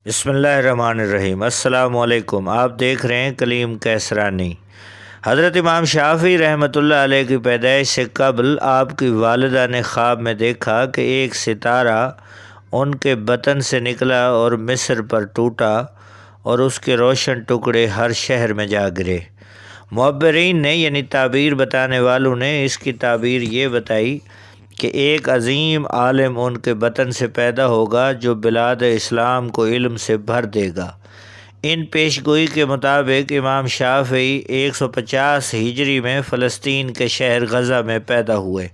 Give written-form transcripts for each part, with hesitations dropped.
بسم اللہ الرحمن الرحیم۔ السلام علیکم۔ آپ دیکھ رہے ہیں کلیم کیسرانی۔ حضرت امام شافعی رحمۃ اللہ علیہ کی پیدائش سے قبل آپ کی والدہ نے خواب میں دیکھا کہ ایک ستارہ ان کے بطن سے نکلا اور مصر پر ٹوٹا اور اس کے روشن ٹکڑے ہر شہر میں جا گرے۔ معبرین نے یعنی تعبیر بتانے والوں نے اس کی تعبیر یہ بتائی کہ ایک عظیم عالم ان کے بطن سے پیدا ہوگا جو بلاد اسلام کو علم سے بھر دے گا۔ ان پیش گوئی کے مطابق امام شافعی 150 ہجری میں فلسطین کے شہر غزہ میں پیدا ہوئے۔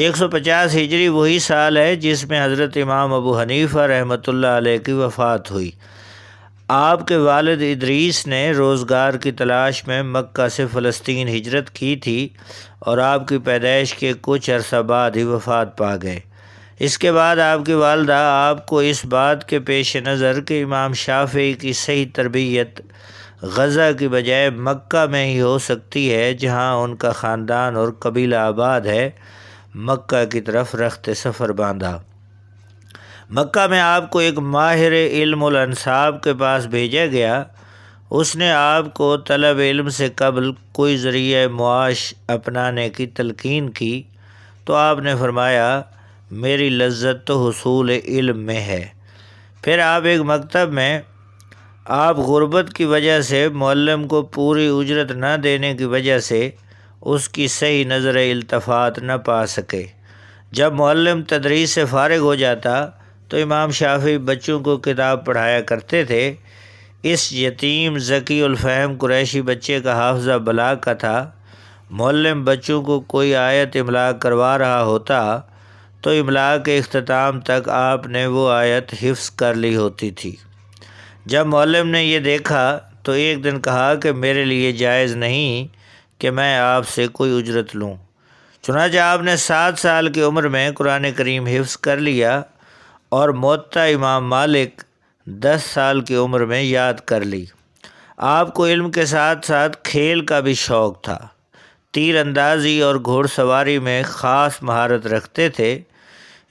150 ہجری وہی سال ہے جس میں حضرت امام ابو حنیفہ رحمۃ اللہ علیہ کی وفات ہوئی۔ آپ کے والد ادریس نے روزگار کی تلاش میں مکہ سے فلسطین ہجرت کی تھی اور آپ کی پیدائش کے کچھ عرصہ بعد ہی وفات پا گئے۔ اس کے بعد آپ کی والدہ آپ کو اس بات کے پیش نظر کہ امام شافعی کی صحیح تربیت غزہ کی بجائے مکہ میں ہی ہو سکتی ہے جہاں ان کا خاندان اور قبیلہ آباد ہے، مکہ کی طرف رخت سفر باندھا۔ مکہ میں آپ کو ایک ماہر علم الانساب کے پاس بھیجا گیا۔ اس نے آپ کو طلب علم سے قبل کوئی ذریعہ معاش اپنانے کی تلقین کی تو آپ نے فرمایا میری لذت تو حصول علم میں ہے۔ پھر آپ ایک مکتب میں آپ غربت کی وجہ سے معلم کو پوری اجرت نہ دینے کی وجہ سے اس کی صحیح نظر التفات نہ پا سکے۔ جب معلم تدریس سے فارغ ہو جاتا تو امام شافعی بچوں کو کتاب پڑھایا کرتے تھے۔ اس یتیم ذکی الفہم قریشی بچے کا حافظہ بلاغ کا تھا۔ معلم بچوں کو کوئی آیت املا کروا رہا ہوتا تو املا کے اختتام تک آپ نے وہ آیت حفظ کر لی ہوتی تھی۔ جب معلم نے یہ دیکھا تو ایک دن کہا کہ میرے لیے جائز نہیں کہ میں آپ سے کوئی اجرت لوں۔ چنانچہ آپ نے 7 سال کی عمر میں قرآن کریم حفظ کر لیا اور موطا امام مالک 10 سال کی عمر میں یاد کر لی۔ آپ کو علم کے ساتھ ساتھ کھیل کا بھی شوق تھا۔ تیر اندازی اور گھوڑ سواری میں خاص مہارت رکھتے تھے۔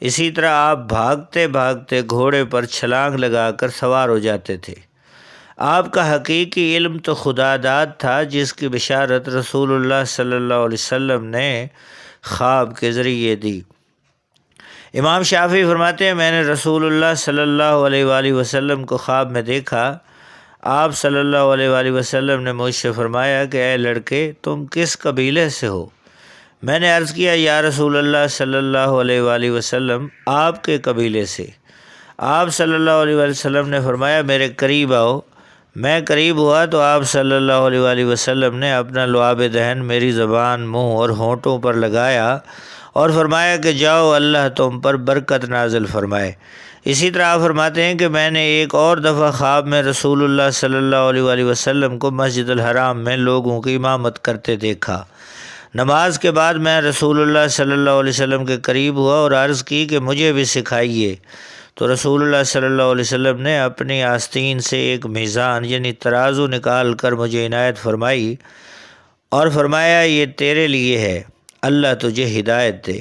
اسی طرح آپ بھاگتے بھاگتے گھوڑے پر چھلانگ لگا کر سوار ہو جاتے تھے۔ آپ کا حقیقی علم تو خدا داد تھا جس کی بشارت رسول اللہ صلی اللہ علیہ وسلم نے خواب کے ذریعے دی۔ امام شافعی فرماتے ہیں میں نے رسول اللہ صلی اللہ علیہ وآلہ وسلم کو خواب میں دیکھا۔ آپ صلی اللہ علیہ وآلہ وسلم نے مجھ سے فرمایا کہ اے لڑکے تم کس قبیلے سے ہو؟ میں نے عرض کیا یا رسول اللہ صلی اللہ علیہ وآلہ وسلم آپ کے قبیلے سے۔ آپ صلی اللہ علیہ وآلہ وسلم نے فرمایا میرے قریب آؤ۔ میں قریب ہوا تو آپ صلی اللہ علیہ وآلہ وسلم نے اپنا لعاب دہن میری زبان، منہ اور ہونٹوں پر لگایا اور فرمایا کہ جاؤ اللہ تم پر برکت نازل فرمائے۔ اسی طرح آپ فرماتے ہیں کہ میں نے ایک اور دفعہ خواب میں رسول اللہ صلی اللہ علیہ وآلہ وسلم کو مسجد الحرام میں لوگوں کی امامت کرتے دیکھا۔ نماز کے بعد میں رسول اللہ صلی اللہ علیہ وسلم کے قریب ہوا اور عرض کی کہ مجھے بھی سکھائیے، تو رسول اللہ صلی اللہ علیہ وسلم نے اپنی آستین سے ایک میزان یعنی ترازو نکال کر مجھے عنایت فرمائی اور فرمایا یہ تیرے لیے ہے، اللہ تجھے ہدایت دے۔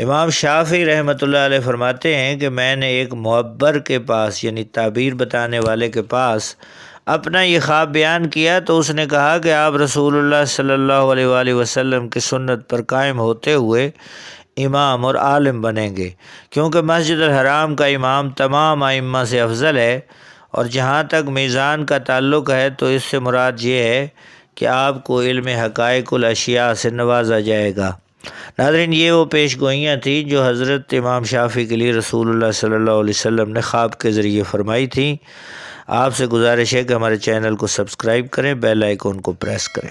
امام شافعی رحمۃ اللہ علیہ فرماتے ہیں کہ میں نے ایک معبر کے پاس یعنی تعبیر بتانے والے کے پاس اپنا یہ خواب بیان کیا تو اس نے کہا کہ آپ رسول اللہ صلی اللہ علیہ وآلہ وسلم کی سنت پر قائم ہوتے ہوئے امام اور عالم بنیں گے، کیونکہ مسجد الحرام کا امام تمام ائمہ سے افضل ہے۔ اور جہاں تک میزان کا تعلق ہے تو اس سے مراد یہ ہے کہ آپ کو علم حقائق الاشیاء سے نوازا جائے گا۔ ناظرین یہ وہ پیش گوئیاں تھیں جو حضرت امام شافعی کے لیے رسول اللہ صلی اللہ علیہ وسلم نے خواب کے ذریعے فرمائی تھیں۔ آپ سے گزارش ہے کہ ہمارے چینل کو سبسکرائب کریں، بیل آئیکن کو پریس کریں۔